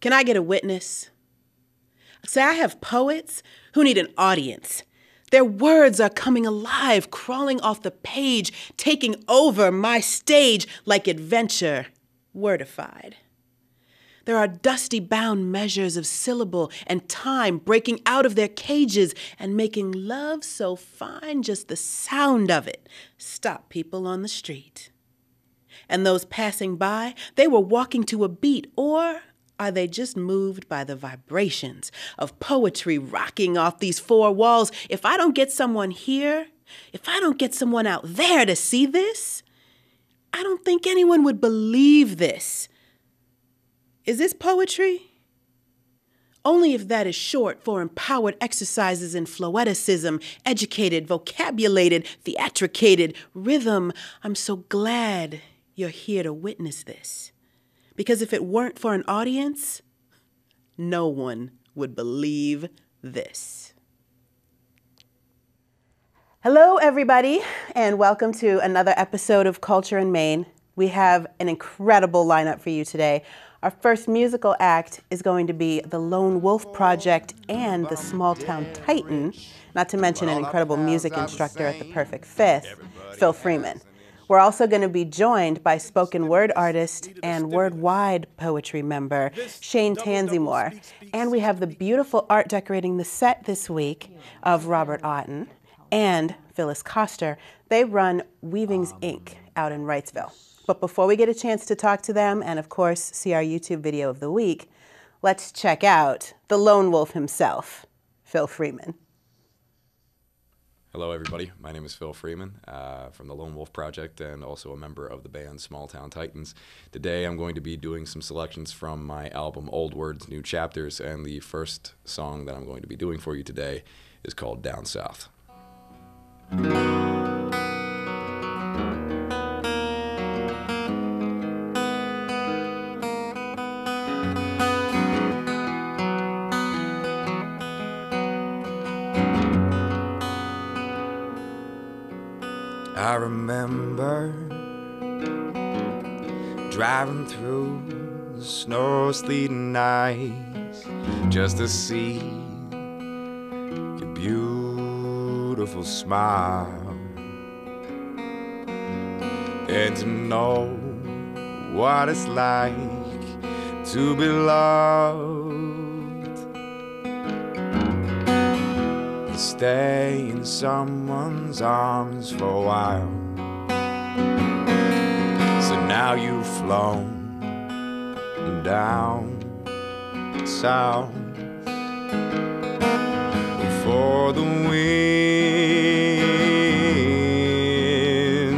Can I get a witness? Say I have poets who need an audience. Their words are coming alive, crawling off the page, taking over my stage like adventure, wordified. There are dusty bound measures of syllable and time breaking out of their cages and making love so fine just the sound of it stop people on the street. And those passing by, they were walking to a beat, or are they just moved by the vibrations of poetry rocking off these four walls? If I don't get someone here, if I don't get someone out there to see this, I don't think anyone would believe this. Is this poetry? Only if that is short for empowered exercises in floeticism, educated, vocabulated, theatricated, rhythm. I'm so glad you're here to witness this. Because if it weren't for an audience, no one would believe this. Hello, everybody, and welcome to another episode of Culture in Maine. We have an incredible lineup for you today. Our first musical act is going to be the Lone Wolf Project and the Small Town Titan, not to mention an incredible music instructor at the Perfect Fifth, Phil Freeman. We're also going to be joined by spoken word artist and word-wide poetry member, Shane Tanzymore. And we have the beautiful art decorating the set this week of Robert Oughton and Phyllis Koster. They run Weavings Inc. out in Wrightsville. But before we get a chance to talk to them and, of course, see our YouTube video of the week, let's check out the lone wolf himself, Phil Freeman. Hello, everybody. My name is Phil Freeman from the Lone Wolf Project and also a member of the band Small Town Titans. Today, I'm going to be doing some selections from my album Old Words, New Chapters, and the first song that I'm going to be doing for you today is called Down South. I remember driving through the snow, sleet, and ice just to see your beautiful smile and to know what it's like to be loved, to stay in someone's arms for a while. So now you've flown down south for the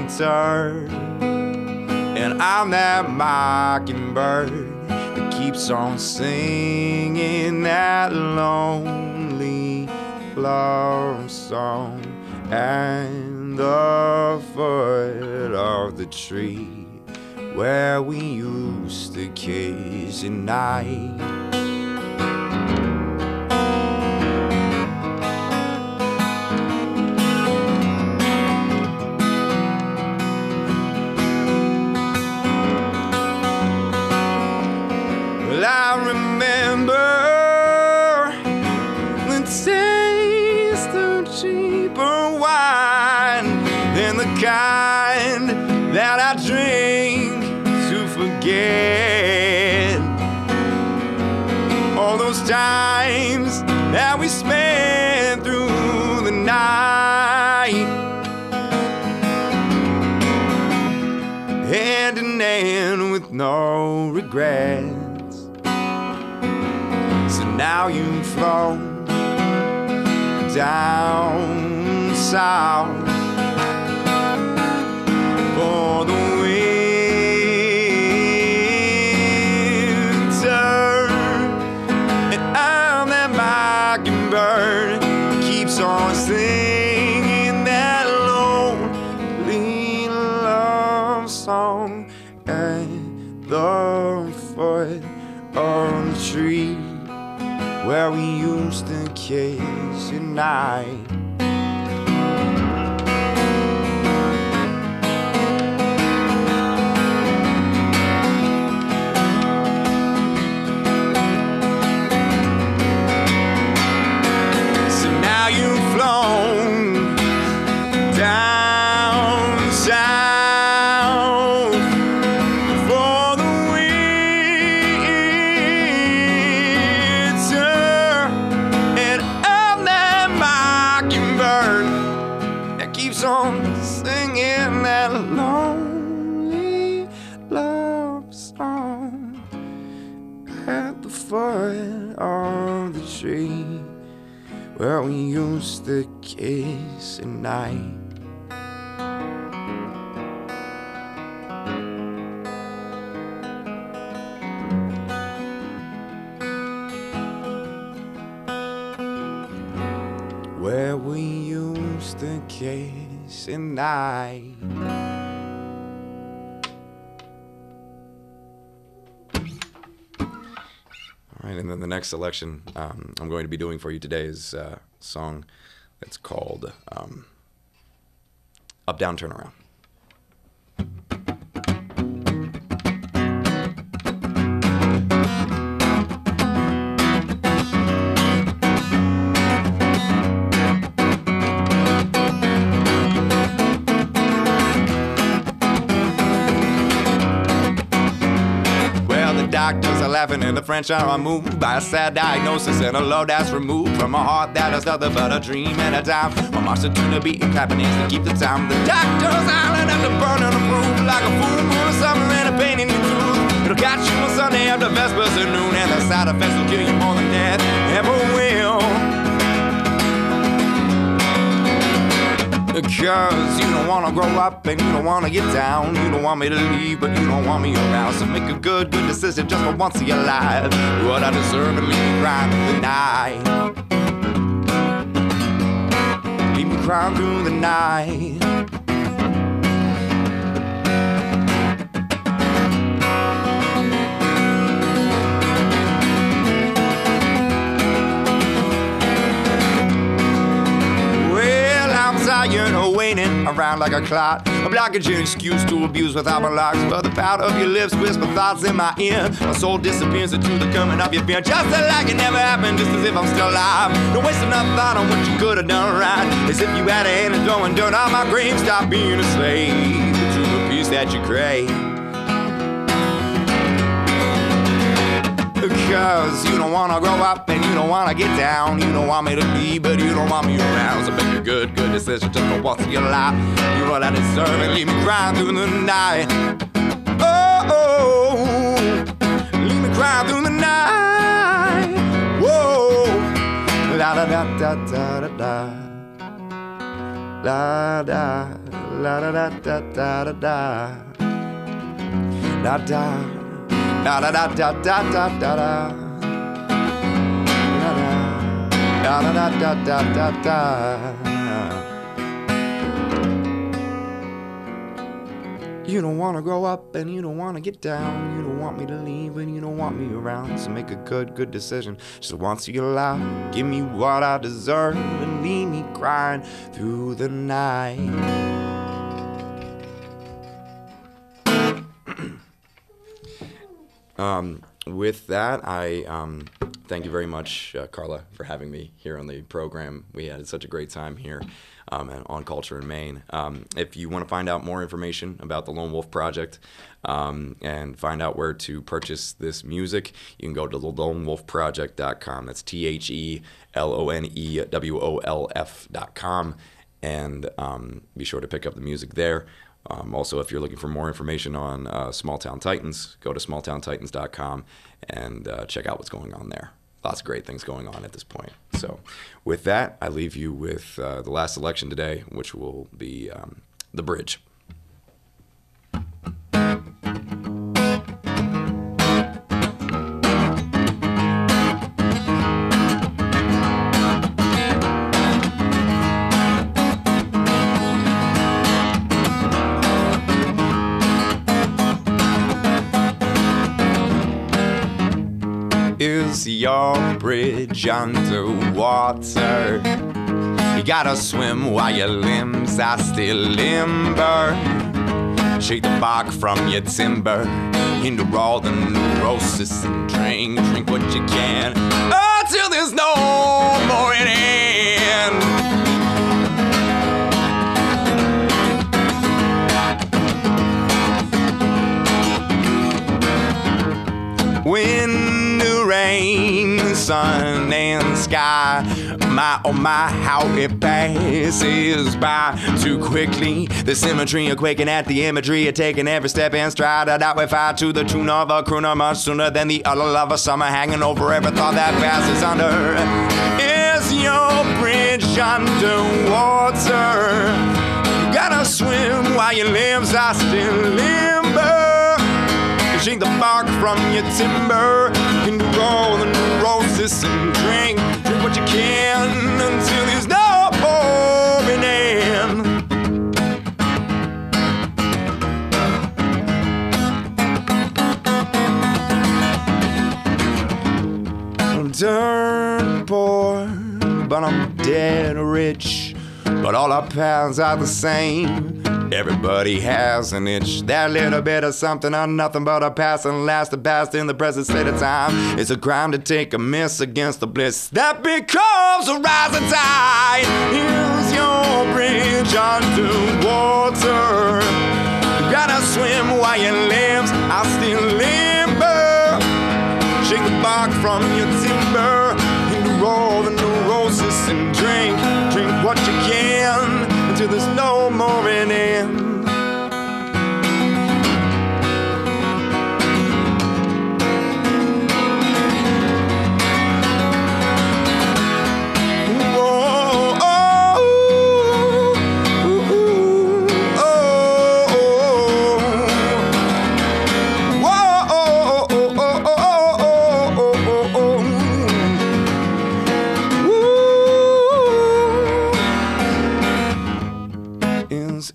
winter, and I'm that mockingbird that keeps on singing that lonely love song at the foot of the tree where we used to kiss at night. Well, I remember the taste of cheaper wine than the kind that I drink to forget all those times that we spent through the night, hand in hand with no regrets. So now you've flown down south for the winter, and I'm that mockingbird that keeps on singing that lonely love song at the foot of the tree where we used to kiss at night. foot of the tree where we used to kiss at night. Where we used to kiss at night. All right, and then the next selection I'm going to be doing for you today is a song that's called Up, Down, Turn Around. Doctors are laughing and the French are moved by a sad diagnosis and a load that's removed from a heart that is nothing but a dream at a time. My master tune a beat and clapping hands to keep the time. The doctor's island after burning a proof like a full moon of summer and a pain in your tooth. It'll catch you on Sunday after Vespers at noon, and the side effects will kill you more than death ever will. Because you don't wanna grow up and you don't wanna get down. You don't want me to leave, but you don't want me around. So make a good decision just for once in your life. What I deserve and leave me crying through the night. Leave me crying through the night. Tired of waiting around like a clot. A blockage an excuse to abuse without my locks. But the pout of your lips whisper thoughts in my ear. My soul disappears into the coming of your fear. Just like it never happened, just as if I'm still alive. Don't waste enough thought on what you could have done right. As if you had a hand in throwing dirt on my grave. Stop being a slave to the peace that you crave. Because you don't wanna grow up and you don't wanna get down. You don't want me to leave, but you don't want me around. So make a good decision just for once in your life. You're what I deserve and leave me crying through the night. Oh, leave me crying through the night. Whoa, la da da da da da da, la da la da da da da da da da. Da da da da da da da da da da da da da da. You don't wanna grow up and you don't wanna get down. You don't want me to leave and you don't want me around. So make a good decision just once in your life. Give me what I deserve and leave me crying through the night. With that, I thank you very much, Carla, for having me here on the program. We had such a great time here on Culture in Maine. If you want to find out more information about the Lone Wolf Project and find out where to purchase this music, you can go to thelonewolfproject.com. That's THELONEWOLF.com, and be sure to pick up the music there. Also, if you're looking for more information on Small Town Titans, go to smalltowntitans.com and check out what's going on there. Lots of great things going on at this point. So with that, I leave you with the last selection today, which will be The Bridge. Is your bridge underwater? You gotta swim while your limbs are still limber. Shake the bark from your timber, endure all the neurosis and drink what you can until there's no more an end. When the rain sun and sky. My, oh my, how it passes by too quickly. The symmetry of quaking at the imagery of taking every step in stride. I'd outwify to the tune of a crooner much sooner than the other love of summer hanging over every thought that passes under. Is your bridge underwater? You gotta swim while your limbs are still limber. You shake the bark from your timber. You can roll the neurosis and drink what you can until there's no more an end. I'm turned poor, but I'm dead rich. But all our paths are the same. Everybody has an itch. That little bit of something or nothing but a past and last. The past in the present state of time. It's a crime to take a miss against the bliss that becomes a rising tide. Here's your bridge underwater. You gotta swim while your limbs are still limber. Shake the bark from your timber. You roll the neurosis and drink what you can until there's no more an end.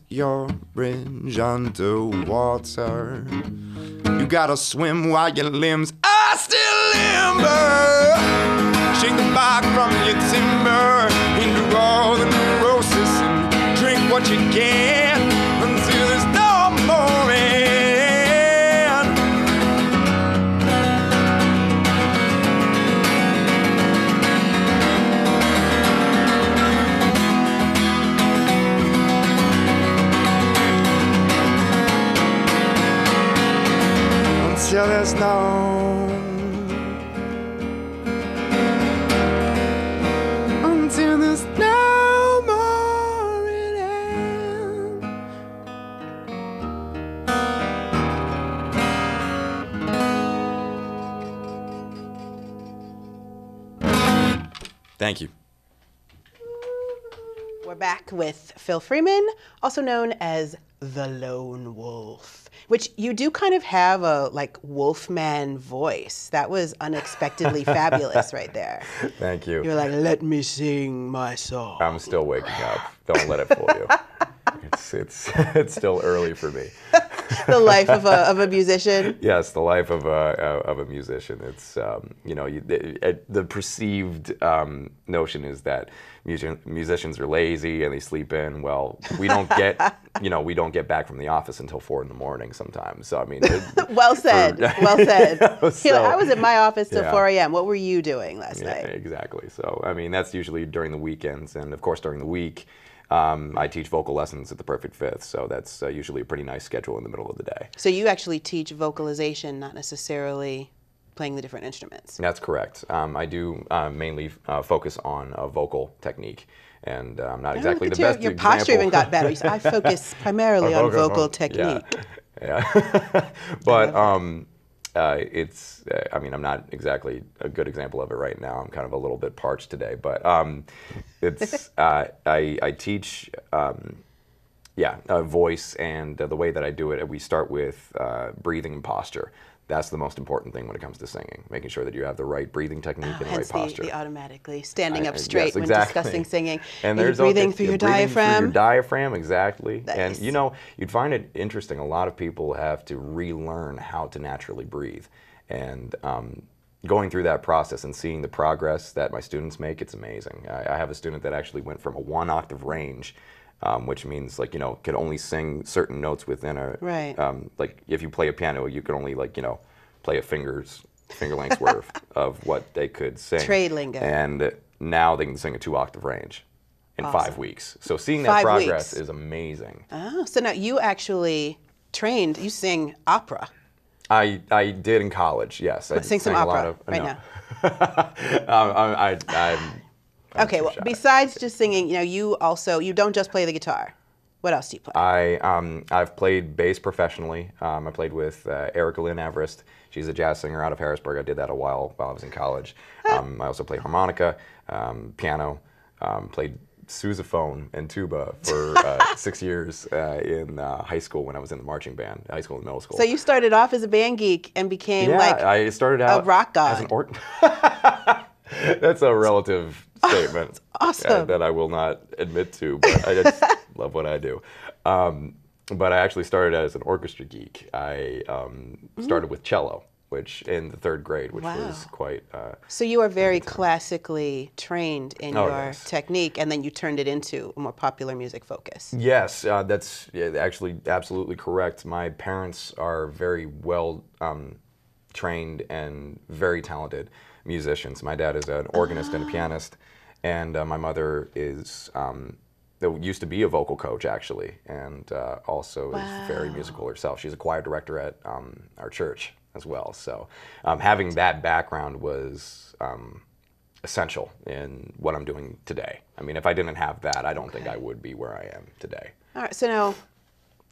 Your bridge underwater. You gotta swim while your limbs are still limber. Shake the bark from your timber into all the neurosis and drink what you can until there's no more end. Until there's no more an end. Thank you. We're back with Phil Freeman, also known as the Lone Wolf, which you do kind of have a like Wolfman voice. That was unexpectedly fabulous right there. Thank you. You're like, let me sing my song. I'm still waking up. Don't let it fool you. It's still early for me. The life of a musician. Yes, the life of a musician. It's the perceived notion is that musicians are lazy and they sleep in. Well, we don't get back from the office until 4 a.m. sometimes. So I mean, well said. Well said. So, I was at my office till 4 a.m. What were you doing last night? Exactly. So I mean, that's usually during the weekends, and of course during the week. I teach vocal lessons at the Perfect Fifth, so that's usually a pretty nice schedule in the middle of the day. So you actually teach vocalization, not necessarily playing the different instruments. That's correct. I do mainly focus on vocal technique, and I'm not exactly the best example. Your posture even got better. You said, I focus primarily on vocal technique. Yeah. But I mean, I'm not exactly a good example of it right now. I'm kind of a little bit parched today, but it's I teach voice, and the way that I do it, we start with breathing and posture. That's the most important thing when it comes to singing, making sure that you have the right breathing technique and the right posture. The automatically standing up straight when exactly. discussing singing. And you're breathing through your diaphragm. Through your diaphragm, exactly. Nice. And you'd find it interesting. A lot of people have to relearn how to naturally breathe. And going through that process and seeing the progress that my students make, it's amazing. I have a student that actually went from a 1-octave range, which means could only sing certain notes within a right. Like if you play a piano, you could only play a finger length's worth of what they could sing. Trade lingo. And now they can sing a 2-octave range in awesome. 5 weeks. So seeing that progress is amazing. Oh, so now you actually trained. You sing opera. I did in college, yes. I Sing some sang a lot opera right now. I'm Okay, too well, shy. besides just singing, you don't just play the guitar. What else do you play? I've played bass professionally. I played with Erica Lynn Everest. She's a jazz singer out of Harrisburg. I did that while I was in college. I also played harmonica, piano, played sousaphone and tuba for 6 years in high school when I was in the marching band, high school and middle school. So you started off as a band geek and became I started out a rock god. as an That's a relative statement awesome. that I will not admit to, but I just love what I do. But I actually started as an orchestra geek. I started with cello, which in the 3rd grade, which was quite... so you are very classically trained in your technique, and then you turned it into a more popular music focus. Yes, that's actually absolutely correct. My parents are very well trained and very talented musicians. My dad is an organist and a pianist, and my mother is... used to be a vocal coach, actually, and also is very musical herself. She's a choir director at our church as well. So having that background was essential in what I'm doing today. I mean, if I didn't have that, I don't think I would be where I am today. All right, so now,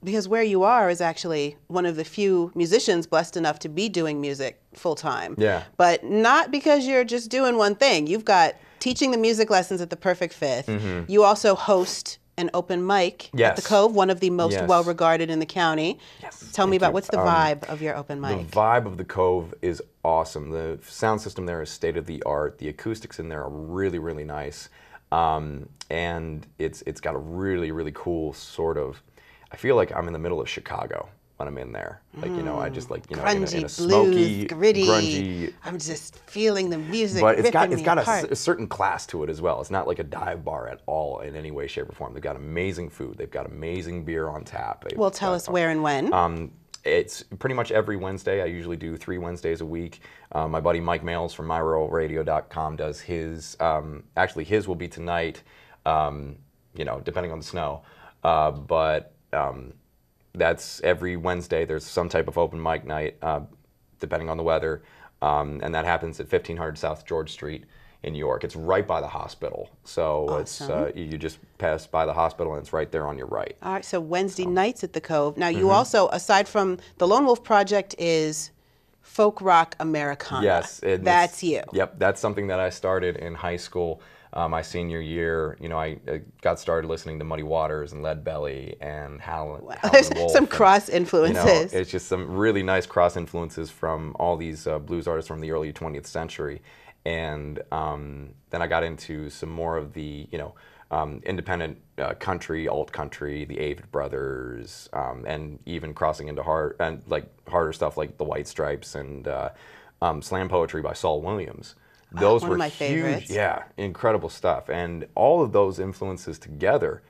because where you are is actually one of the few musicians blessed enough to be doing music full-time. Yeah. But not because you're just doing one thing. You've got teaching the music lessons at the Perfect Fifth. Mm-hmm. You also host an open mic at the Cove, one of the most well-regarded in the county. Yes. Tell me about what's the vibe of your open mic? The vibe of the Cove is awesome. The sound system there is state-of-the-art. The acoustics in there are really, really nice. And it's got a really, really cool sort of... I feel like I'm in the middle of Chicago when I'm in there. Like, I just like, grungy, in a smoky, blues, gritty, grungy. I'm just feeling the music. But it's got a a certain class to it as well. It's not like a dive bar at all in any way, shape, or form. They've got amazing food. They've got amazing beer on tap. Well, tell us where and when. It's pretty much every Wednesday. I usually do 3 Wednesdays a week. My buddy Mike Males from myruralradio.com does his. Actually, his will be tonight, depending on the snow. That's every Wednesday. There's some type of open mic night, depending on the weather, and that happens at 1500 South George Street in New York. It's right by the hospital, so awesome. you just pass by the hospital and it's right there on your right. All right, so Wednesday nights at the Cove. Now you also, aside from the Lone Wolf Project, is folk rock Americana. Yes, that's you. Yep, that's something that I started in high school. My senior year, I got started listening to Muddy Waters and Lead Belly and Howlin' Wolf. Some cross influences. It's just some really nice cross influences from all these blues artists from the early 20th century. And then I got into some more of the, independent country, alt country, the Avett Brothers, and even crossing into harder stuff like the White Stripes and slam poetry by Saul Williams. Those one were of my huge, favorites. Yeah, incredible stuff. And all of those influences together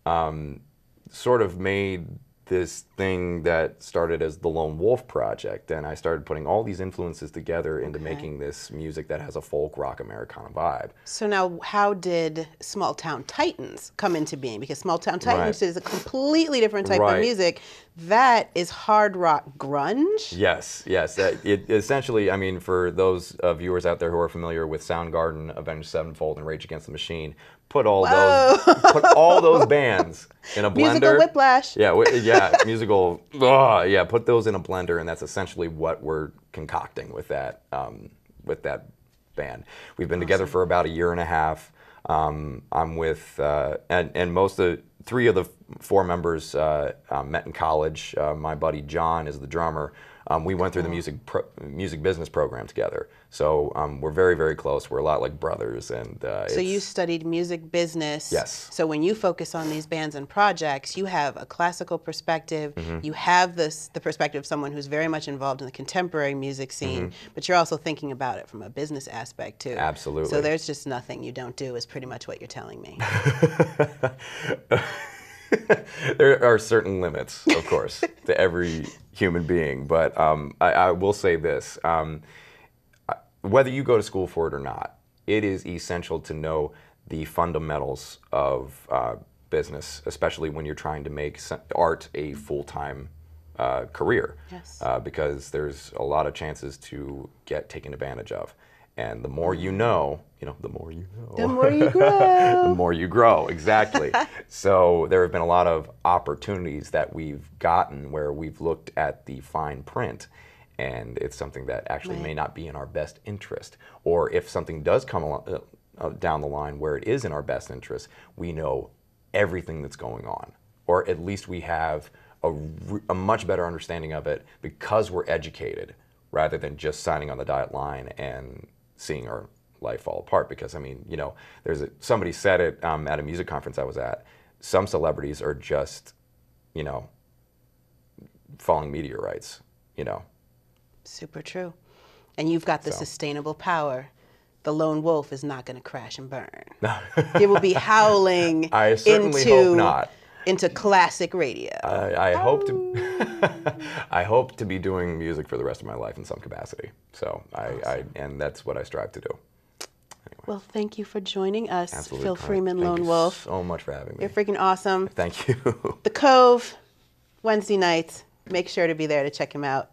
sort of made this thing that started as the Lone Wolf Project. And I started putting all these influences together into making this music that has a folk rock Americana vibe. So now, how did Small Town Titans come into being? Because Small Town Titans is a completely different type of music. That is hard rock grunge? Yes. It essentially, I mean, for those viewers out there who are familiar with Soundgarden, Avenged Sevenfold, and Rage Against the Machine, put all those bands in a blender. Musical whiplash. Musical. Put those in a blender, and that's essentially what we're concocting with that band. We've been together for about a year and a half. I'm with and most of 3 of the 4 members met in college. My buddy John is the drummer. We went through the music business program together, so we're very, very close. We're a lot like brothers. And so you studied music business. Yes. So when you focus on these bands and projects, you have a classical perspective. Mm-hmm. You have the perspective of someone who's very much involved in the contemporary music scene, but you're also thinking about it from a business aspect too. Absolutely. So there's just nothing you don't do, is pretty much what you're telling me. There are certain limits, of course, to every human being, but I will say this. Whether you go to school for it or not, it is essential to know the fundamentals of business, especially when you're trying to make art a full-time career. Yes. Because there's a lot of chances to get taken advantage of. And the more you know, the more you know. The more you grow. The more you grow, exactly. So there have been a lot of opportunities that we've gotten where we've looked at the fine print, and it's something that actually may not be in our best interest. Or if something does come along, down the line where it is in our best interest, we know everything that's going on. Or at least we have a much better understanding of it because we're educated, rather than just signing on the dotted line and seeing our life fall apart. Because I mean, somebody said it at a music conference I was at. Some celebrities are just, falling meteorites. Super true. And you've got the sustainable power. The lone wolf is not going to crash and burn. It will be howling I certainly hope not. Into classic radio. I hope to. I hope to be doing music for the rest of my life in some capacity. So and that's what I strive to do. Anyway. Well, thank you for joining us, Absolutely. Phil Freeman, Thank Lone you Wolf. so much for having me. You're freaking awesome. Thank you. The Cove, Wednesday nights. Make sure to be there to check him out.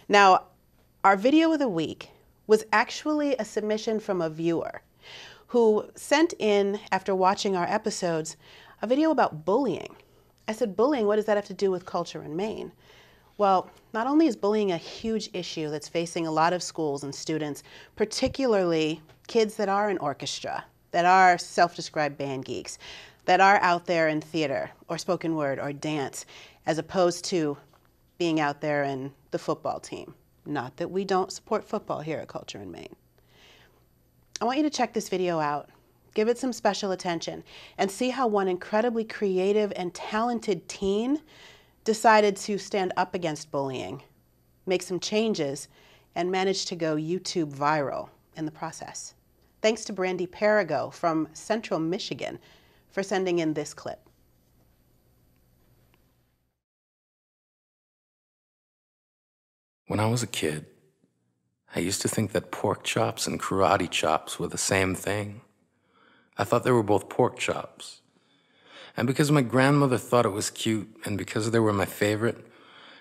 Now, our video of the week was actually a submission from a viewer who sent in, after watching our episodes, a video about bullying. I said, bullying, what does that have to do with culture in Maine? Well, not only is bullying a huge issue that's facing a lot of schools and students, particularly kids that are in orchestra, that are self-described band geeks, that are out there in theater or spoken word or dance, as opposed to being out there in the football team. Not that we don't support football here at Culture in Maine. I want you to check this video out, give it some special attention, and see how one incredibly creative and talented teen decided to stand up against bullying, make some changes, and manage to go YouTube viral in the process. Thanks to Brandy Perigo from Central Michigan for sending in this clip. When I was a kid, I used to think that pork chops and karate chops were the same thing. I thought they were both pork chops. And because my grandmother thought it was cute, and because they were my favorite,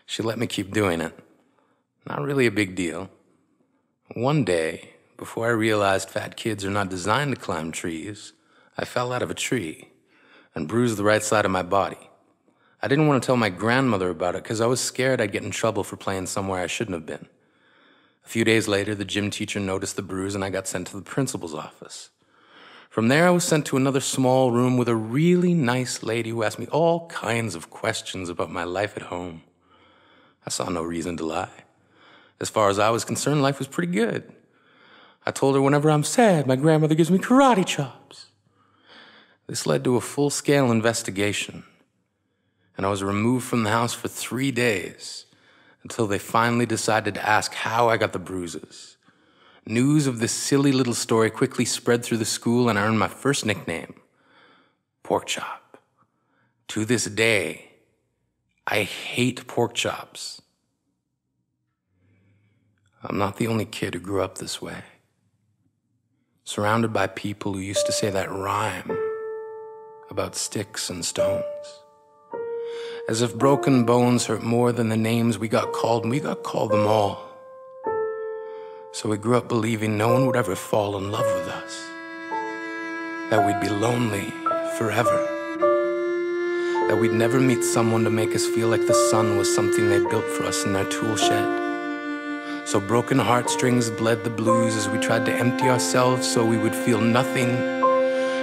she let me keep doing it. Not really a big deal. One day, before I realized fat kids are not designed to climb trees, I fell out of a tree and bruised the right side of my body. I didn't want to tell my grandmother about it because I was scared I'd get in trouble for playing somewhere I shouldn't have been. A few days later, the gym teacher noticed the bruise and I got sent to the principal's office. From there, I was sent to another small room with a really nice lady who asked me all kinds of questions about my life at home. I saw no reason to lie. As far as I was concerned, life was pretty good. I told her whenever I'm sad, my grandmother gives me karate chops. This led to a full-scale investigation, and I was removed from the house for 3 days until they finally decided to ask how I got the bruises. News of this silly little story quickly spread through the school, and I earned my first nickname, Pork Chop. To this day, I hate pork chops. I'm not the only kid who grew up this way, surrounded by people who used to say that rhyme about sticks and stones. As if broken bones hurt more than the names we got called, and we got called them all. So we grew up believing no one would ever fall in love with us, that we'd be lonely forever, that we'd never meet someone to make us feel like the sun was something they built for us in their tool shed. So broken heartstrings bled the blues as we tried to empty ourselves so we would feel nothing.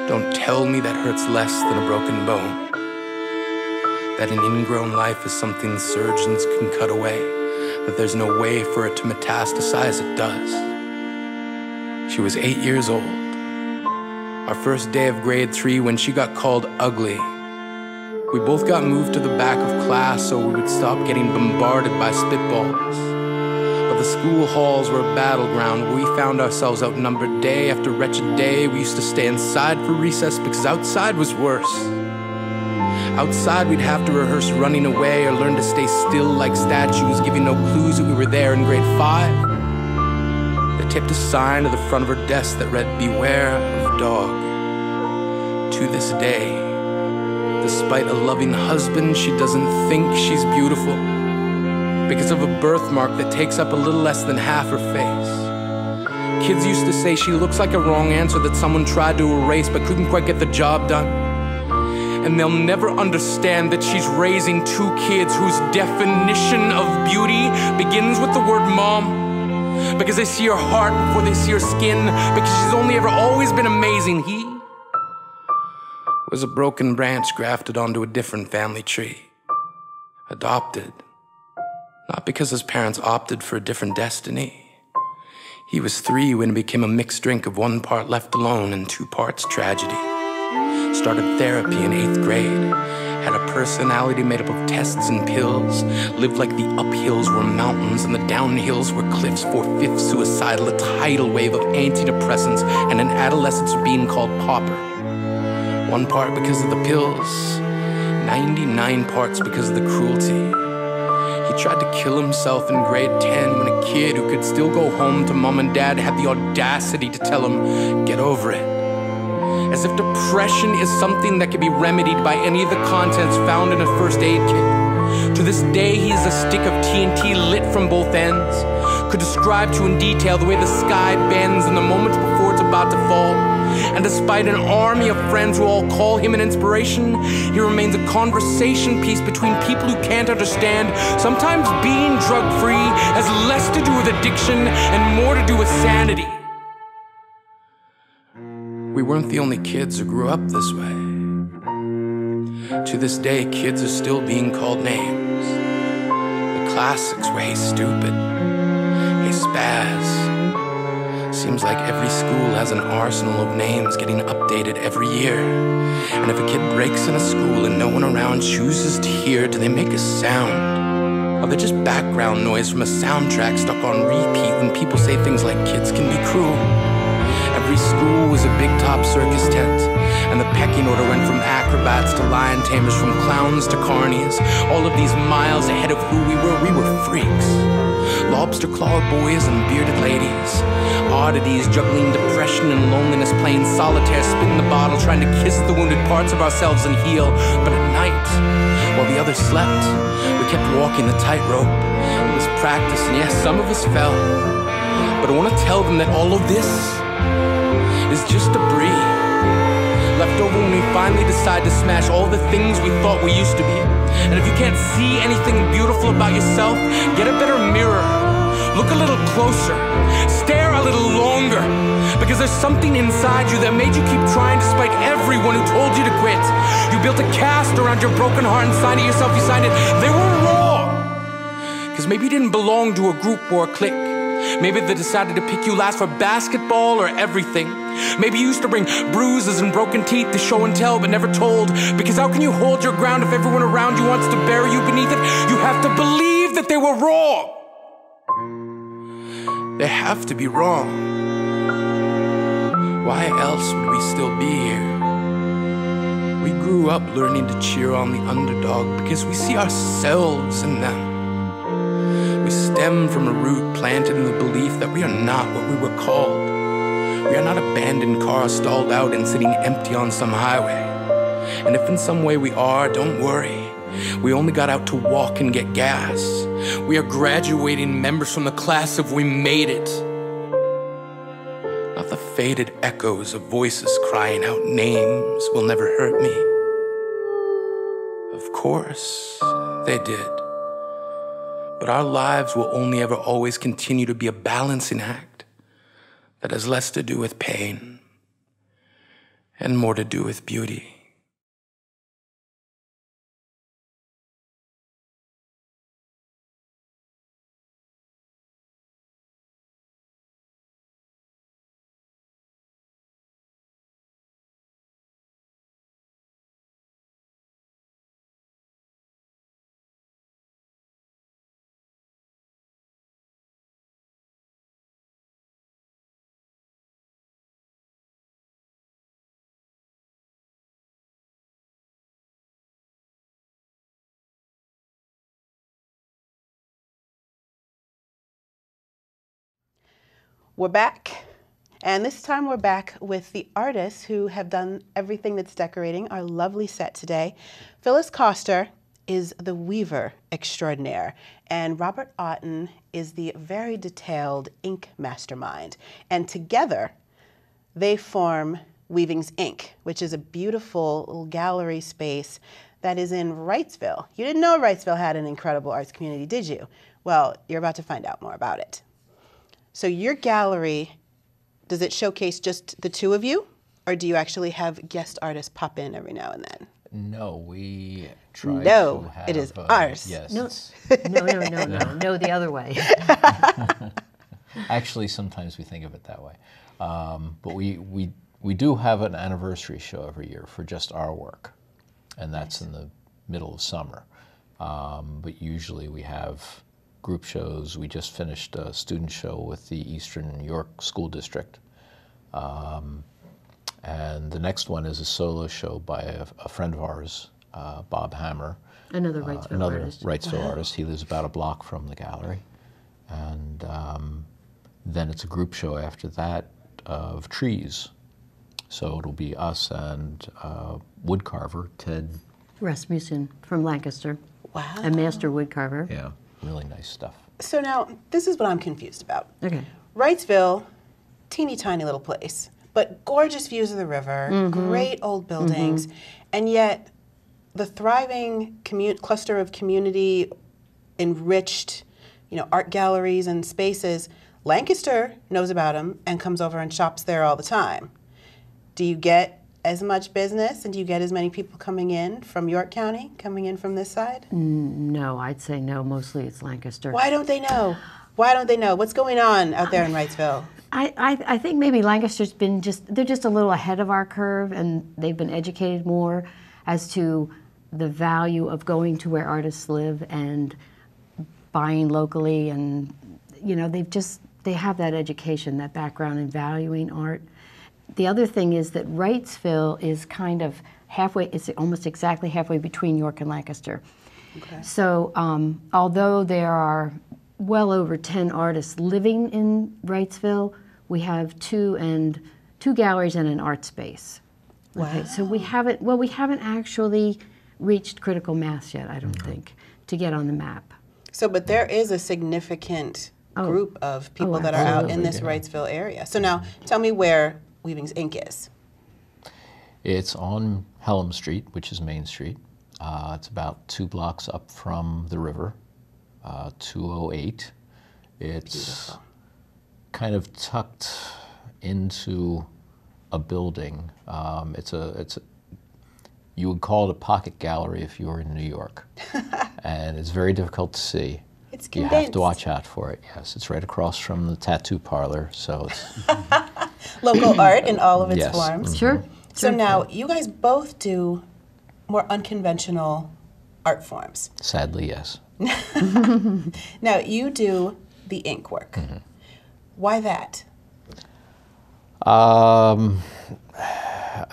Don't tell me that hurts less than a broken bone. That an ingrown life is something surgeons can cut away, that there's no way for it to metastasize, it does. She was 8 years old. Our first day of grade 3 when she got called ugly. We both got moved to the back of class so we would stop getting bombarded by spitballs. But the school halls were a battleground where we found ourselves outnumbered day after wretched day. We used to stay inside for recess because outside was worse. Outside we'd have to rehearse running away or learn to stay still like statues, giving no clues that we were there in grade 5. They taped a sign to the front of her desk that read, "Beware of dog." To this day, despite a loving husband, she doesn't think she's beautiful. because of a birthmark that takes up a little less than half her face. Kids used to say she looks like a wrong answer that someone tried to erase but couldn't quite get the job done. And they'll never understand that she's raising two kids whose definition of beauty begins with the word mom, because they see her heart before they see her skin, because she's only ever always been amazing. He was a broken branch grafted onto a different family tree. Adopted, not because his parents opted for a different destiny. He was 3 when it became a mixed drink of 1 part left alone and 2 parts tragedy. Started therapy in 8th grade. Had a personality made up of tests and pills. Lived like the uphills were mountains and the downhills were cliffs. 4/5 suicidal, a tidal wave of antidepressants, and an adolescence being called pauper. 1 part because of the pills, 99 parts because of the cruelty. He tried to kill himself in grade 10 when a kid who could still go home to mom and dad had the audacity to tell him, get over it. As if depression is something that can be remedied by any of the contents found in a first aid kit. To this day, he is a stick of TNT lit from both ends. Could describe to in detail the way the sky bends in the moments before it's about to fall. And despite an army of friends who all call him an inspiration, he remains a conversation piece between people who can't understand. Sometimes being drug-free has less to do with addiction and more to do with sanity. We weren't the only kids who grew up this way. To this day, kids are still being called names. The classics were hey stupid, hey spaz. Seems like every school has an arsenal of names getting updated every year. And if a kid breaks in a school and no one around chooses to hear, do they make a sound? Or they're just background noise from a soundtrack stuck on repeat when people say things like kids can be cruel? Every school was a big top circus tent, and the pecking order went from acrobats to lion tamers, from clowns to carnies. All of these miles ahead of who we were freaks. Lobster claw boys and bearded ladies. Oddities juggling depression and loneliness, playing solitaire, spin the bottle, trying to kiss the wounded parts of ourselves and heal. But at night, while the others slept, we kept walking the tightrope. It was practice, and yes, some of us fell. But I want to tell them that all of this is just debris left over when we finally decide to smash all the things we thought we used to be. And if you can't see anything beautiful about yourself, get a better mirror. Look a little closer. Stare a little longer. Because there's something inside you that made you keep trying despite everyone who told you to quit. You built a cast around your broken heart and signed it yourself. You signed it. They were raw. Because maybe you didn't belong to a group or a clique. Maybe they decided to pick you last for basketball or everything. Maybe you used to bring bruises and broken teeth to show and tell but never told. Because how can you hold your ground if everyone around you wants to bury you beneath it? You have to believe that they were wrong. They have to be wrong. Why else would we still be here? We grew up learning to cheer on the underdog because we see ourselves in them. We stem from a root planted in the belief that we are not what we were called. We are not abandoned cars stalled out and sitting empty on some highway. And if in some way we are, don't worry. We only got out to walk and get gas. We are graduating members from the class of We Made It. Not the faded echoes of voices crying out names will never hurt me. Of course, they did. But our lives will only ever always continue to be a balancing act that has less to do with pain and more to do with beauty. We're back, and this time we're back with the artists who have done everything that's decorating our lovely set today. Phyllis Koster is the weaver extraordinaire, and Robert Oughton is the very detailed ink mastermind. And together, they form Weaving's Ink, which is a beautiful little gallery space that is in Wrightsville. You didn't know Wrightsville had an incredible arts community, did you? Well, you're about to find out more about it. So your gallery, does it showcase just the two of you, or do you actually have guest artists pop in every now and then? No, we try No, to have... it is ours. Yes. No, no, the other way. Actually, sometimes we think of it that way. But we do have an anniversary show every year for just our work, and that's in the middle of summer. But usually we have group shows. We just finished a student show with the Eastern New York School District. And the next one is a solo show by a friend of ours, Bob Hammer. Another Wrightsville artist. Wrightsville artist. He lives about a block from the gallery. And then it's a group show after that of trees. So it'll be us and woodcarver, Ted. Rasmussen from Lancaster. Wow. A master woodcarver. Yeah, really nice stuff. So now, this is what I'm confused about. Okay. Wrightsville, teeny tiny little place, but gorgeous views of the river, great old buildings, and yet the thriving cluster of community enriched, art galleries and spaces, Lancaster knows about them and comes over and shops there all the time. Do you get as much business, and do you get as many people coming in from York County, coming in from this side? No, I'd say no. Mostly it's Lancaster. Why don't they know? Why don't they know? What's going on out there in Wrightsville? I think maybe Lancaster's been they're just a little ahead of our curve, and they've been educated more as to the value of going to where artists live and buying locally, and they have that education, that background in valuing art. The other thing is that Wrightsville is kind of halfway, it's almost exactly halfway between York and Lancaster. Okay. So although there are well over 10 artists living in Wrightsville, we have two galleries and an art space. Wow. Okay, so we haven't actually reached critical mass yet, I don't think, to get on the map. So, but there is a significant group of people that are out in this Wrightsville area. So now, tell me where Weaving's Ink is. It's on Helm Street, which is Main Street. It's about 2 blocks up from the river, 208. It's beautiful. Kind of tucked into a building. You would call it a pocket gallery if you were in New York. And it's very difficult to see. It's condensed. You have to watch out for it, yes. It's right across from the tattoo parlor, so it's... Local art in all of its forms. Sure. So now, you guys both do more unconventional art forms. Sadly, yes. Now, you do the ink work. Why that?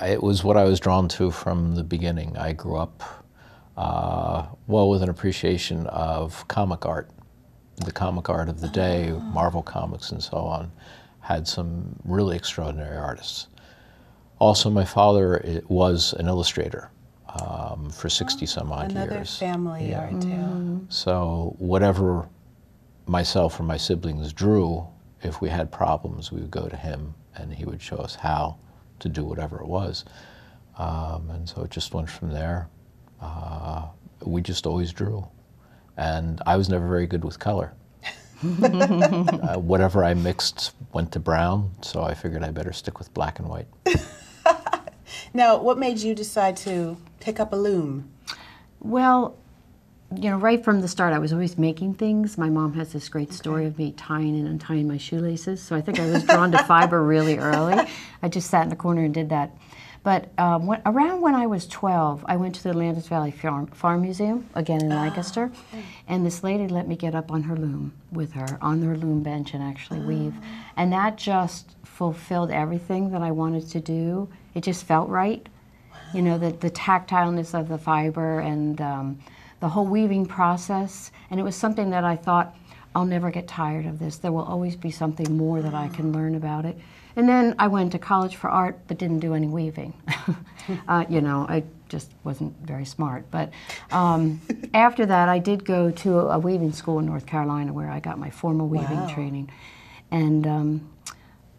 It was what I was drawn to from the beginning. I grew up, with an appreciation of comic art. The comic art of the day, Marvel Comics and so on, had some really extraordinary artists. Also, my father was an illustrator for 60-some-odd years. Another family art tale. So whatever myself or my siblings drew, if we had problems, we would go to him, and he would show us how to do whatever it was. And so it just went from there. We just always drew. And I was never very good with color. Whatever I mixed went to brown, so I figured I better stick with black and white. Now, what made you decide to pick up a loom? Well, right from the start, I was always making things. My mom has this great story of me tying and untying my shoelaces, so I think I was drawn to fiber really early. I just sat in the corner and did that. But around when I was 12, I went to the Atlantis Valley Farm Museum, again in Lancaster, and this lady let me get up on her loom with her, on her loom bench, and actually weave. And that just fulfilled everything that I wanted to do. It just felt right. The tactileness of the fiber and the whole weaving process. And it was something that I thought I'll never get tired of this. There will always be something more that I can learn about it. And then I went to college for art, but didn't do any weaving. You know, I just wasn't very smart. But after that, I did go to a weaving school in North Carolina where I got my formal weaving training. And,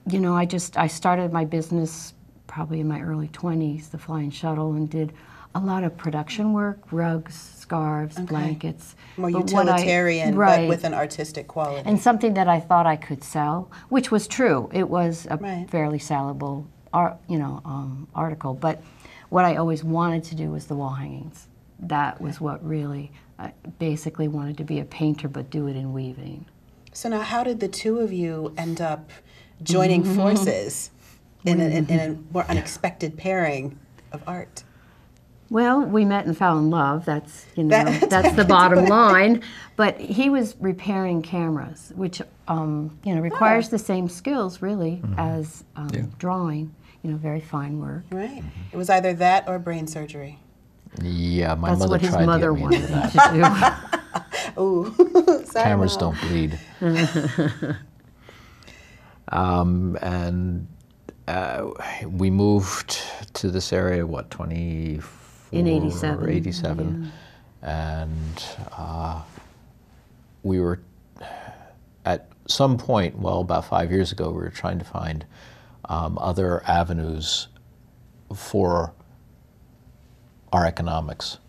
you know, I started my business probably in my early 20s, the Flying Shuttle, and did a lot of production work, rugs, scarves, blankets. More But utilitarian, right. but with an artistic quality. And something that I thought I could sell, which was true. It was a fairly sellable article. But what I always wanted to do was the wall hangings. That was what really, I basically wanted to be a painter, but do it in weaving. So now how did the two of you end up joining forces in a more unexpected pairing of art? Well, we met and fell in love. That's, you know, that's the bottom line. But he was repairing cameras, which, you know, requires the same skills, really, as drawing. You know, very fine work. Right. It was either that or brain surgery. Yeah, my That's mother what his tried mother to get me wanted into him that. to do. Ooh. Sorry, Cameras Mom. don't bleed. We moved to this area, what, 24? In 87. Or 87. Yeah. And we were, at some point, well, about 5 years ago, we were trying to find other avenues for our economics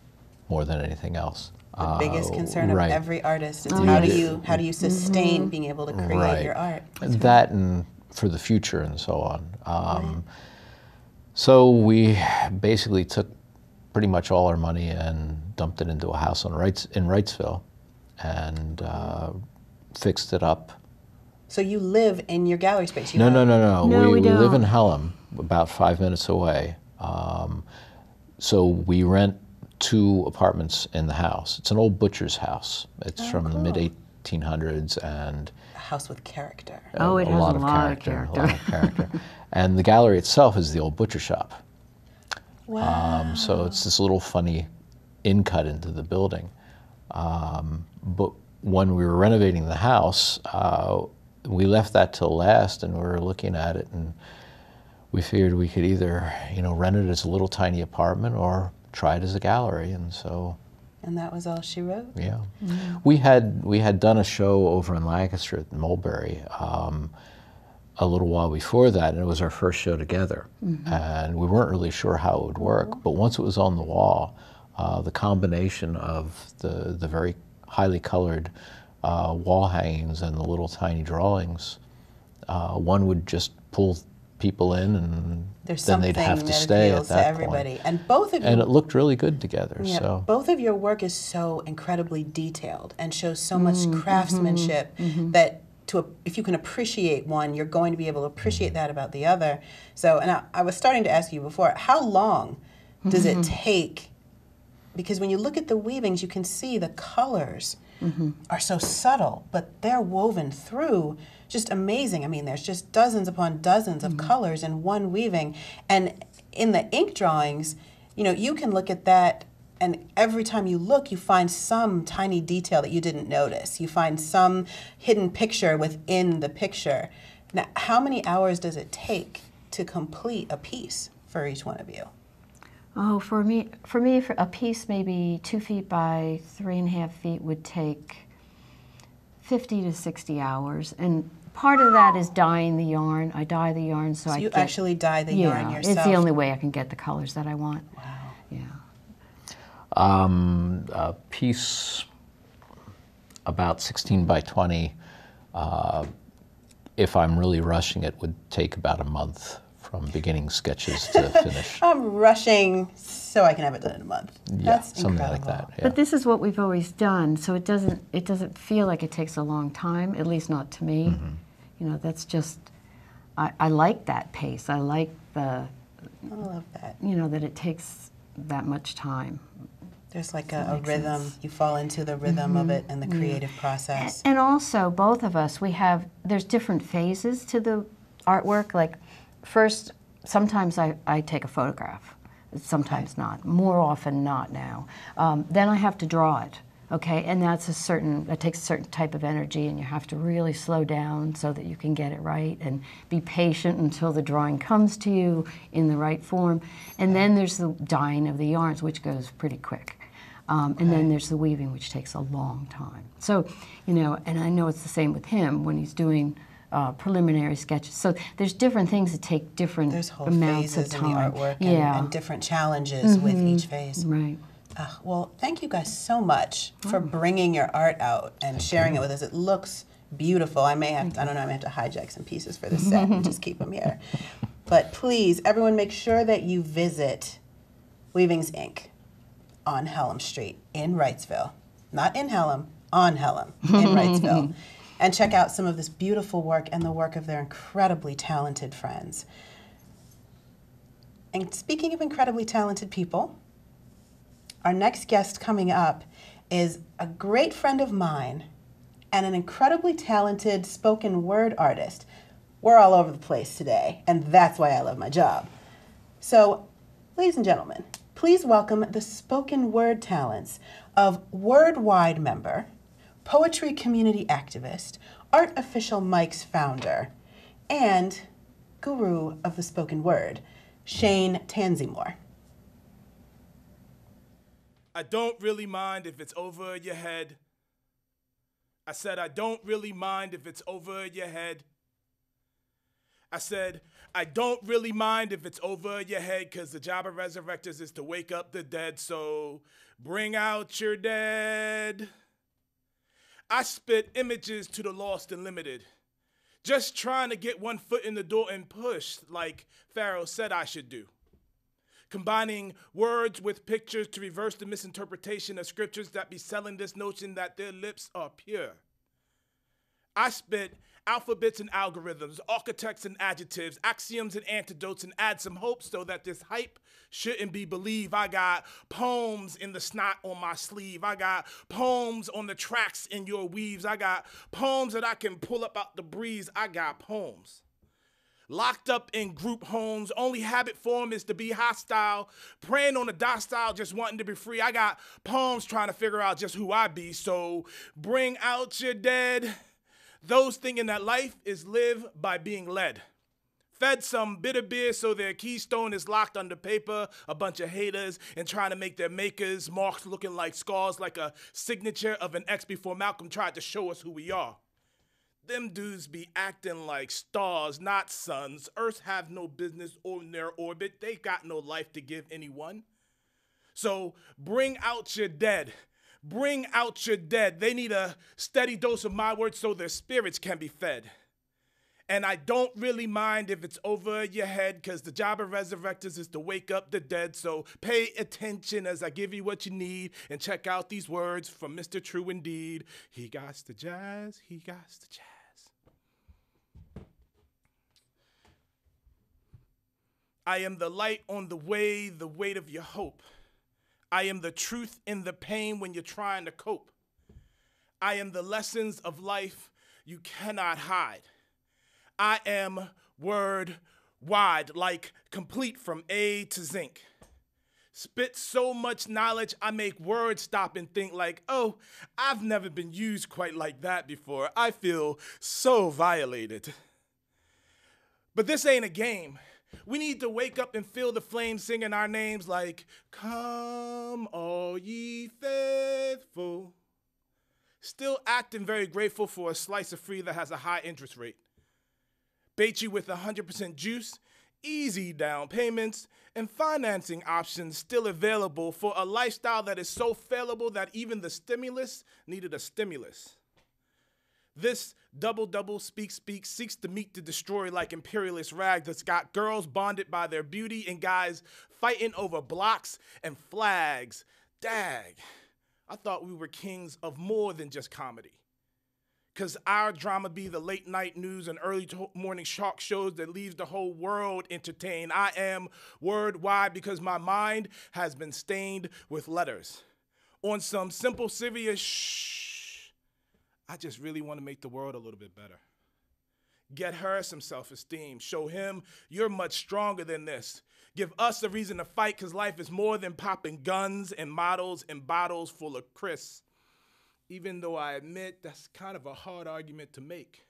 more than anything else. The biggest concern of right. every artist is how do you sustain being able to create your art? That and for the future and so on. So we basically took pretty much all our money and dumped it into a house in Wrightsville and fixed it up. So you live in your gallery space? No. No, We we live in don't. Pelham, about 5 minutes away. So we rent 2 apartments in the house. It's an old butcher's house. It's from the mid-1800s and A house with character. Oh, it a has lot a of lot of character. A lot of character. And the gallery itself is the old butcher shop. Wow. So it's this little funny in-cut into the building. But when we were renovating the house, we left that till last, and we were looking at it, and we figured we could either, you know, rent it as a little tiny apartment or try it as a gallery, and so. And that was all she wrote? Yeah. We had done a show over in Lancaster at Mulberry a little while before that, and it was our first show together. And we weren't really sure how it would work, but once it was on the wall, the combination of the very highly colored wall hangings and the little tiny drawings, one would just pull people in, and There's then they'd have to that stay at appeals that to everybody. point. And both of you, And it looked really good together. yeah, So both of your work is so incredibly detailed and shows so much craftsmanship that if you can appreciate one, you're going to be able to appreciate that about the other. So, and I was starting to ask you before, how long does it take? Because when you look at the weavings, you can see the colors are so subtle, but they're woven through just amazing. I mean, there's just dozens upon dozens of colors in one weaving. And in the ink drawings, you know, you can look at that, and every time you look, you find some tiny detail that you didn't notice. You find some hidden picture within the picture. Now, how many hours does it take to complete a piece for each one of you? Oh, for me, a piece maybe 2 feet by 3.5 feet would take 50 to 60 hours. And part of that is dyeing the yarn. I dye the yarn so I you get, actually dye the yarn yourself? It's the only way I can get the colors that I want. Wow. Yeah. a piece about 16 by 20, if I'm really rushing it, would take about a month from beginning sketches to finish. I'm rushing so I can have it done in a month. Yeah, That's something incredible. like that. Yeah. But this is what we've always done, so it doesn't feel like it takes a long time, at least not to me. You know, that's just, I like that pace. I like I love that. you know, that it takes that much time. There's like a rhythm. You fall into the rhythm of it and the creative process. And also, both of us, there's different phases to the artwork. Like, first, sometimes I take a photograph. Sometimes not. More often not now. Then I have to draw it. Okay, and that takes a certain type of energy, and you have to really slow down so that you can get it right, and be patient until the drawing comes to you in the right form. And then there's the dyeing of the yarns, which goes pretty quick. And then there's the weaving, which takes a long time. So, you know, and I know it's the same with him when he's doing preliminary sketches. So there's different things that take different amounts of time. In the artwork and different challenges with each phase. Right. Well, thank you guys so much for bringing your art out and sharing it with us. It looks beautiful. I may have to, I don't know, I may have to hijack some pieces for the set and just keep them here. But please, everyone, make sure that you visit Weavings Inc. on Helm Street in Wrightsville. Not in Helm, on Helm in Wrightsville. And check out some of this beautiful work and the work of their incredibly talented friends. And speaking of incredibly talented people, our next guest coming up is a great friend of mine and an incredibly talented spoken word artist. We're all over the place today, and that's why I love my job. So, ladies and gentlemen, please welcome the spoken word talents of Word-Wide member, poetry community activist, Art Official Mike's founder, and guru of the spoken word, Shane Tanzymore. I don't really mind if it's over your head. I said, I don't really mind if it's over your head. I said, I don't really mind if it's over your head, because the job of resurrectors is to wake up the dead, so bring out your dead. I spit images to the lost and limited, just trying to get one foot in the door and push like Pharaoh said I should do. Combining words with pictures to reverse the misinterpretation of scriptures that be selling this notion that their lips are pure. I spit alphabets and algorithms, architects and adjectives, axioms and antidotes, and add some hope so that this hype shouldn't be believed. I got poems in the snot on my sleeve. I got poems on the tracks in your weaves. I got poems that I can pull up out the breeze. I got poems. Locked up in group homes, only habit form is to be hostile, preying on the docile, just wanting to be free. I got poems trying to figure out just who I be, so bring out your dead. Those thinking that life is lived by being led. Fed some bitter beer so their keystone is locked under paper, a bunch of haters, and trying to make their makers marks looking like scars, like a signature of an X before Malcolm tried to show us who we are. Them dudes be acting like stars, not suns. Earths have no business in their orbit. They got no life to give anyone. So bring out your dead. Bring out your dead. They need a steady dose of my words so their spirits can be fed. And I don't really mind if it's over your head, because the job of resurrectors is to wake up the dead. So pay attention as I give you what you need, and check out these words from Mr. True Indeed. He gots the jazz, he gots the jazz. I am the light on the way, the weight of your hope. I am the truth in the pain when you're trying to cope. I am the lessons of life you cannot hide. I am word-wide, like complete from A to zinc. Spit so much knowledge, I make words stop and think like, oh, I've never been used quite like that before. I feel so violated. But this ain't a game. We need to wake up and feel the flames singing our names like, come all ye faithful. Still acting very grateful for a slice of free that has a high interest rate. Bait you with 100% juice, easy down payments, and financing options still available for a lifestyle that is so failable that even the stimulus needed a stimulus. This double speak seeks to meet to destroy like imperialist rag that's got girls bonded by their beauty and guys fighting over blocks and flags. Dag, I thought we were kings of more than just comedy. Because our drama be the late night news and early morning talk shows that leaves the whole world entertained. I am word-wide because my mind has been stained with letters. On some simple, serious shh, I just really want to make the world a little bit better. Get her some self-esteem. Show him you're much stronger than this. Give us a reason to fight, because life is more than popping guns and models and bottles full of Chris. even though I admit that's kind of a hard argument to make.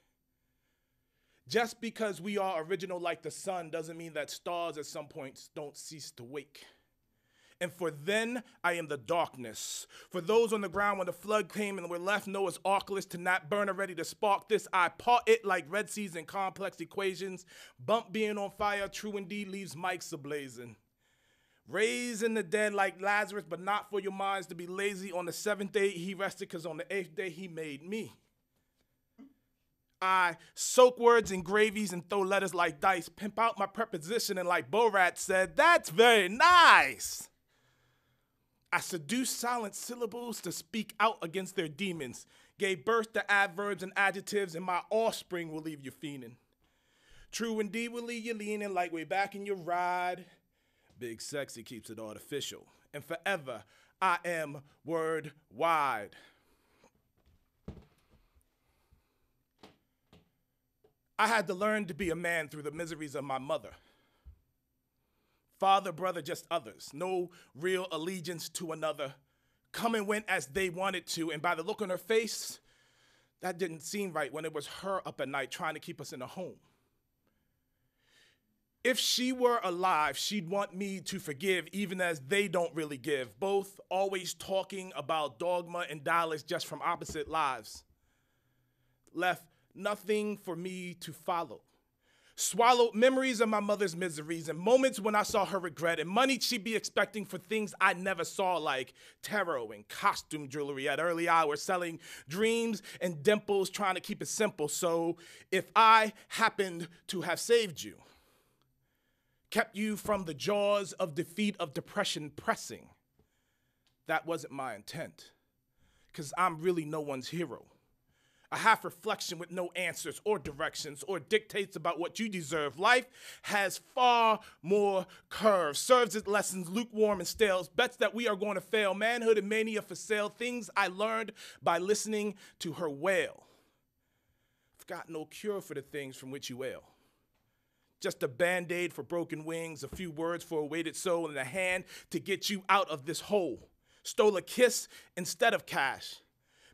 Just because we are original like the sun doesn't mean that stars at some points don't cease to wake. And for then, I am the darkness. For those on the ground when the flood came and were left Noah's arkless to not burn or ready to spark this, I part it like Red Seas and complex equations. Bump being on fire, true indeed, leaves mics ablazing. Raising the dead like Lazarus, but not for your minds to be lazy. On the 7th day, he rested, because on the 8th day, he made me. I soak words in gravies and throw letters like dice, pimp out my preposition, and like Borat said, that's very nice. I seduced silent syllables to speak out against their demons, gave birth to adverbs and adjectives, and my offspring will leave you fiending. True indeed will leave you leaning like way back in your ride. Big Sexy keeps it artificial. And forever, I am word wide. I had to learn to be a man through the miseries of my mother. Father, brother, just others. No real allegiance to another. Come and went as they wanted to, and by the look on her face, that didn't seem right when it was her up at night trying to keep us in a home. If she were alive, she'd want me to forgive, even as they don't really give. Both always talking about dogma and dollars just from opposite lives. Left nothing for me to follow. Swallowed memories of my mother's miseries and moments when I saw her regret, and money she'd be expecting for things I never saw, like tarot and costume jewelry at early hours, selling dreams and dimples, trying to keep it simple. So if I happened to have saved you, kept you from the jaws of defeat, of depression pressing, that wasn't my intent, because I'm really no one's hero. A half reflection with no answers or directions or dictates about what you deserve. Life has far more curves, serves its lessons lukewarm and stale, bets that we are going to fail, manhood and mania for sale, things I learned by listening to her wail. I've got no cure for the things from which you ail. Just a Band-Aid for broken wings, a few words for a weighted soul, and a hand to get you out of this hole. Stole a kiss instead of cash.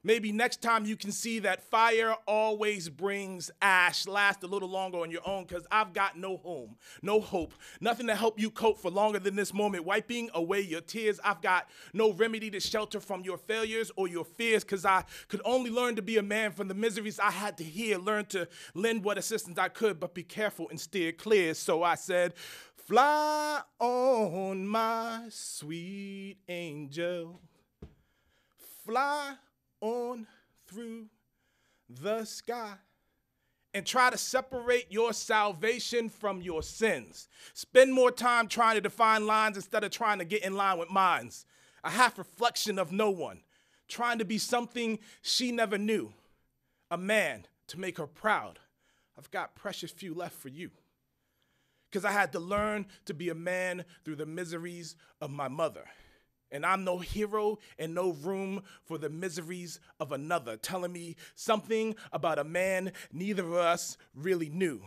Maybe next time you can see that fire always brings ash. Last a little longer on your own, because I've got no home, no hope, nothing to help you cope for longer than this moment. Wiping away your tears, I've got no remedy to shelter from your failures or your fears, because I could only learn to be a man from the miseries I had to hear. Learn to lend what assistance I could, but be careful and steer clear. So I said, fly on, my sweet angel. Fly on through the sky and try to separate your salvation from your sins. Spend more time trying to define lines instead of trying to get in line with mines. A half reflection of no one, trying to be something she never knew. A man to make her proud. I've got precious few left for you, because I had to learn to be a man through the miseries of my mother. And I'm no hero and no room for the miseries of another, telling me something about a man neither of us really knew.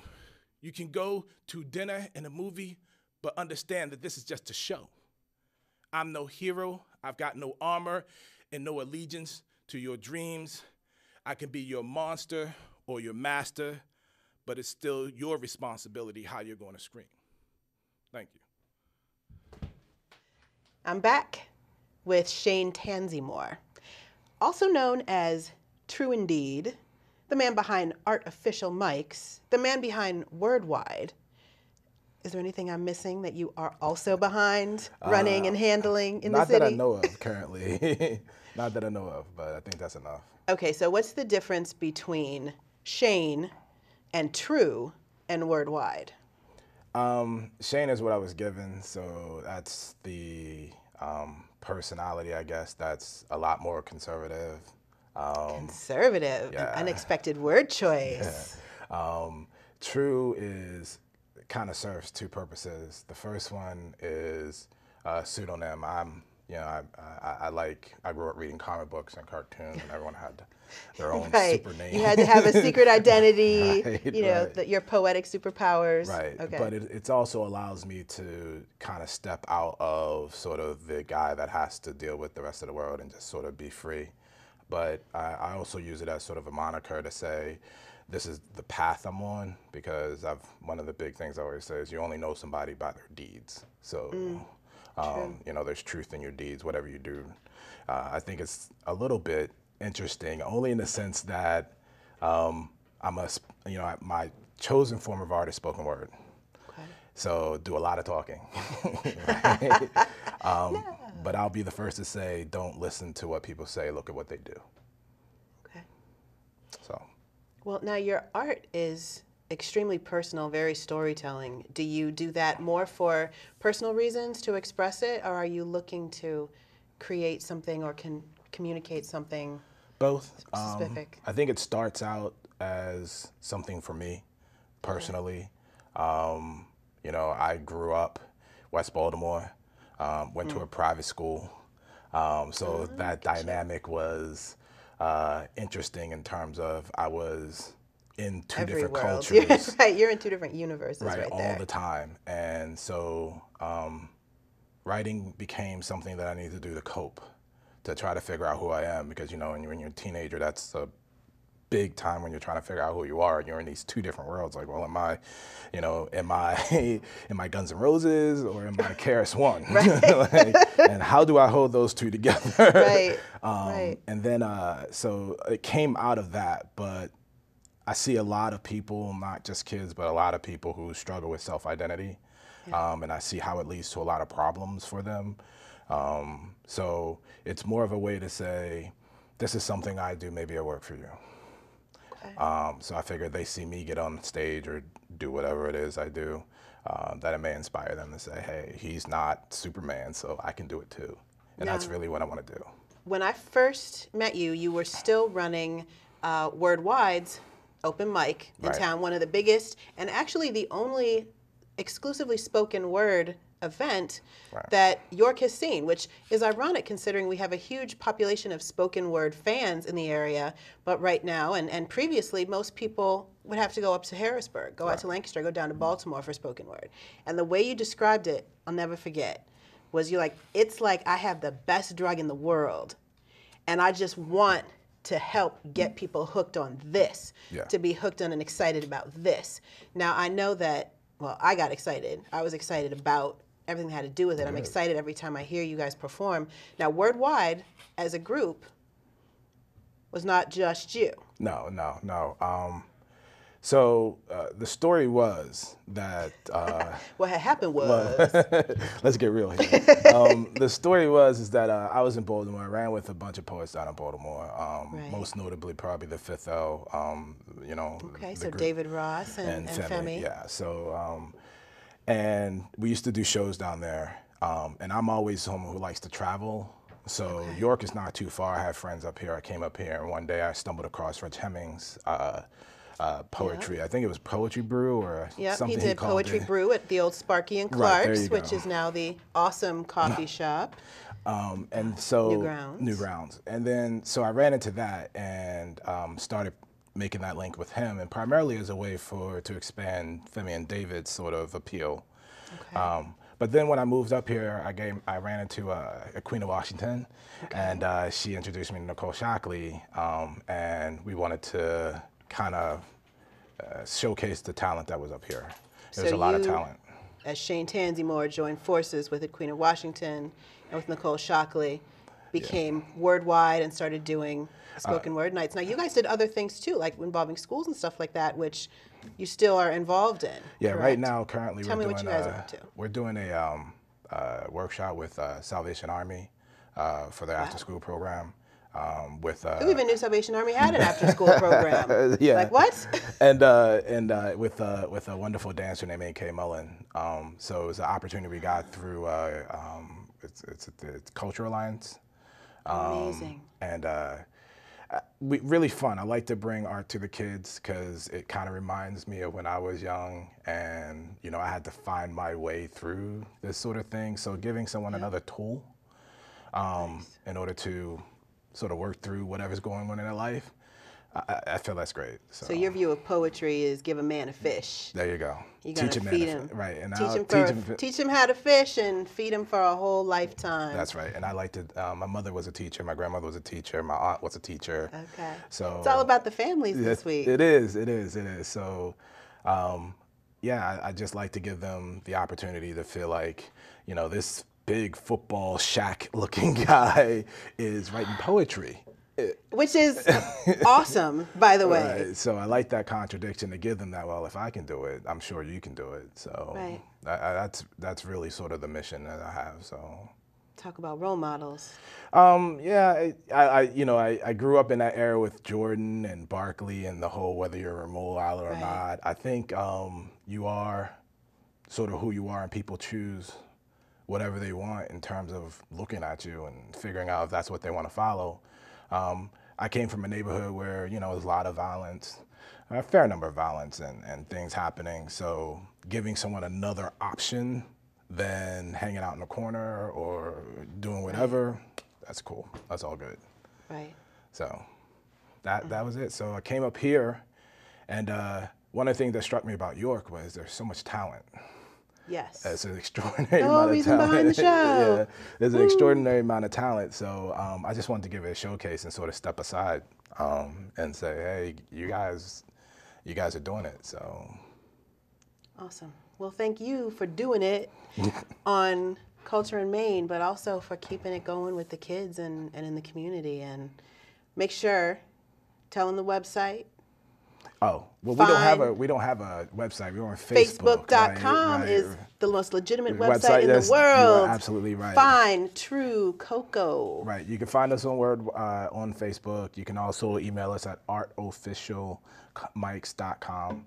You can go to dinner and a movie, but understand that this is just a show. I'm no hero, I've got no armor and no allegiance to your dreams. I can be your monster or your master, but it's still your responsibility how you're going to scream. Thank you. I'm back with Shane Tanzymore, also known as True Indeed, the man behind Artificial Mics, the man behind Word Wide. Is there anything I'm missing that you are also behind running and handling in the city? Not that I know of currently. Not that I know of, but I think that's enough. Okay, so what's the difference between Shane and True and Word Wide? Shane is what I was given, so that's the personality, I guess, that's a lot more conservative. Conservative, yeah. An unexpected word choice. True is kind of serves two purposes. The first one is a pseudonym. I grew up reading comic books and cartoons, and everyone had their own super name. You had to have a secret identity, right. Your poetic superpowers. Right, okay. But it also allows me to kind of step out of sort of the guy that has to deal with the rest of the world and just sort of be free. but I also use it as sort of a moniker to say, this is the path I'm on, because one of the big things I always say is you only know somebody by their deeds. So, you know, there's truth in your deeds, whatever you do. I think it's a little bit interesting, only in the sense that my chosen form of art is spoken word. Okay. So do a lot of talking. Right? But I'll be the first to say, don't listen to what people say, look at what they do. Okay. So. Well, now your art is extremely personal, very storytelling. Do you do that more for personal reasons to express it, or are you looking to create something or communicate something? Both. Specific. I think it starts out as something for me personally. You know, I grew up West Baltimore, went to a private school. So that dynamic was interesting in terms of I was in two Every different world. cultures. Right, you're in two different universes right all there. the time. And so writing became something that I needed to do to cope, to try to figure out who I am, because, you know, when you're a teenager, that's a big time when you're trying to figure out who you are. You're in these two different worlds. Like, well, am I Guns N' Roses or am I KRS One? Right. And how do I hold those two together? Right. Right. And then, so it came out of that. But I see a lot of people, not just kids, but a lot of people who struggle with self-identity. Yeah. And I see how it leads to a lot of problems for them. So it's more of a way to say, this is something I do, maybe it'll work for you. Okay. So I figured they see me get on stage or do whatever it is I do, that it may inspire them to say, hey, he's not Superman, so I can do it too. And that's really what I want to do. When I first met you, you were still running Word Wide's open mic in town, one of the biggest and actually the only exclusively spoken word event that York has seen, which is ironic considering we have a huge population of spoken word fans in the area. But right now, and previously, most people would have to go up to Harrisburg, go out to Lancaster, go down to Baltimore for spoken word. And the way you described it, I'll never forget, was you're like, it's like I have the best drug in the world, and I just want to help get people hooked on this, to be hooked on and excited about this. Now, I know that, well, I got excited. I was excited about everything that had to do with it. I'm excited every time I hear you guys perform. Now, Word Wide, as a group, was not just you. No. So the story was that... what had happened was... let's get real here. The story is that I was in Baltimore. I ran with a bunch of poets down in Baltimore, most notably probably the Fifth L, you know. Okay, so David Ross and Femi. Yeah, so... and we used to do shows down there. And I'm always someone who likes to travel. So York is not too far. I have friends up here. I came up here, and one day I stumbled across Rich Hemmings' poetry. I think it was Poetry Brew or something. He did Poetry Brew at the old Sparky and Clark's, which is now the awesome coffee shop. And so New Grounds. And then so I ran into that and started making that link with him, and primarily as a way to expand Femi and David's sort of appeal. Okay. But then when I moved up here, I ran into a Queen of Washington, and she introduced me to Nicole Shockley, and we wanted to kind of showcase the talent that was up here. There's a lot of talent. As Shane Tanzymore joined forces with the Queen of Washington and with Nicole Shockley, became Word Wide and started doing spoken word nights. Now, you guys did other things too, like involving schools and stuff like that, which you still are involved in. Yeah, correct? Right now, currently, Tell me what you guys are up to. We're doing a workshop with Salvation Army for their after-school program. Who even knew Salvation Army had an after-school program? Like what? and with a wonderful dancer named A.K. Mullen. So it was an opportunity we got through it's the Culture Alliance. Amazing. And really fun. I like to bring art to the kids because it kind of reminds me of when I was young, and you know, I had to find my way through this sort of thing. So giving someone another tool in order to sort of work through whatever's going on in their life, I feel that's great. So your view of poetry is give a man a fish. There you go. You gotta feed him. Right. And teach him how to fish and feed him for a whole lifetime. That's right. And I like to, my mother was a teacher, my grandmother was a teacher, my aunt was a teacher. Okay. So it's all about the families this week. It is. So, yeah, I just like to give them the opportunity to feel like, you know, this big football Shaq looking guy is writing poetry. Which is awesome, by the way. Right. So I like that contradiction to give them that, well, if I can do it, I'm sure you can do it. So right. that's really sort of the mission that I have. So talk about role models. Yeah, I grew up in that era with Jordan and Barkley and the whole whether you're a role model or not. I think you are sort of who you are, and people choose whatever they want in terms of looking at you and figuring out if that's what they want to follow. I came from a neighborhood where, you know, there's a lot of violence, a fair number of violence and things happening. So giving someone another option than hanging out in the corner or doing whatever, that's cool. That's all good. Right. So that was it. So I came up here, and one of the things that struck me about York was there's so much talent. Yes. It's an extraordinary amount of talent. Behind the show. Yeah, there's an extraordinary amount of talent. So I just wanted to give it a showcase and sort of step aside and say, hey, you guys are doing it. So awesome. Well, thank you for doing it on Culture in Maine, but also for keeping it going with the kids and in the community. And make sure, tell them the website. Oh, well, we don't have a website. We're on Facebook. Facebook.com right. is the most legitimate website in the world. You're absolutely right. Find True Cocoa. Right. You can find us on Facebook. You can also email us at artofficialmics.com.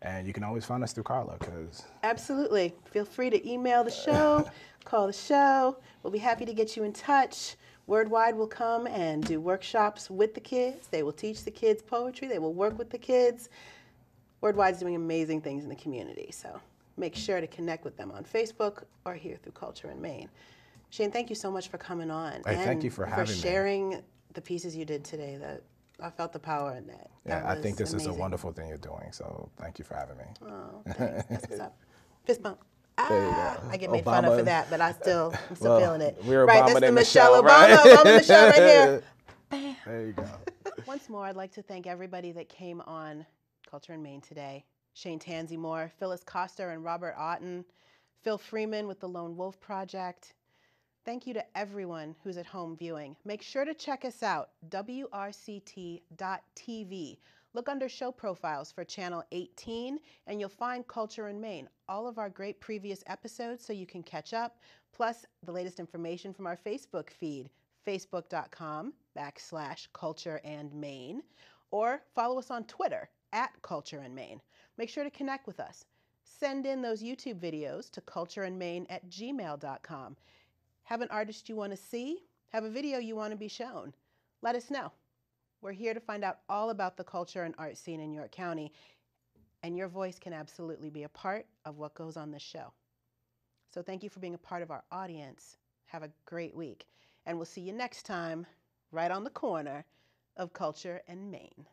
And you can always find us through Carla. Absolutely. Feel free to email the show, call the show. We'll be happy to get you in touch. Wordwide will come and do workshops with the kids. They will teach the kids poetry. They will work with the kids. Wordwide's doing amazing things in the community. So make sure to connect with them on Facebook or here through Culture in Maine. Shane, thank you so much for coming on. Hey, thank you for having me. For sharing the pieces you did today. That I felt the power in that. Yeah, I think this is a wonderful thing you're doing. So thank you for having me. Oh, thanks. That's what's up. Fist bump. I get made fun of for that, but I'm still feeling it. We're right, Obama that's the and Michelle Obama. Right? Obama Michelle right here. Bam. There you go. Once more, I'd like to thank everybody that came on Culture in Maine today. Shane Tanzymore, Phyllis Koster and Robert Oughton, Phil Freeman with the Lone Wolf Project. Thank you to everyone who's at home viewing. Make sure to check us out, wrct.tv. Look under show profiles for channel 18 and you'll find Culture in Maine, all of our great previous episodes so you can catch up, plus the latest information from our Facebook feed, facebook.com/cultureandmaine, or follow us on Twitter @cultureandmaine. Make sure to connect with us. Send in those YouTube videos to cultureandmaine@gmail.com. Have an artist you want to see? Have a video you want to be shown? Let us know. We're here to find out all about the culture and art scene in York County, and your voice can absolutely be a part of what goes on this show. So thank you for being a part of our audience. Have a great week, and we'll see you next time right on the corner of Culture in Maine.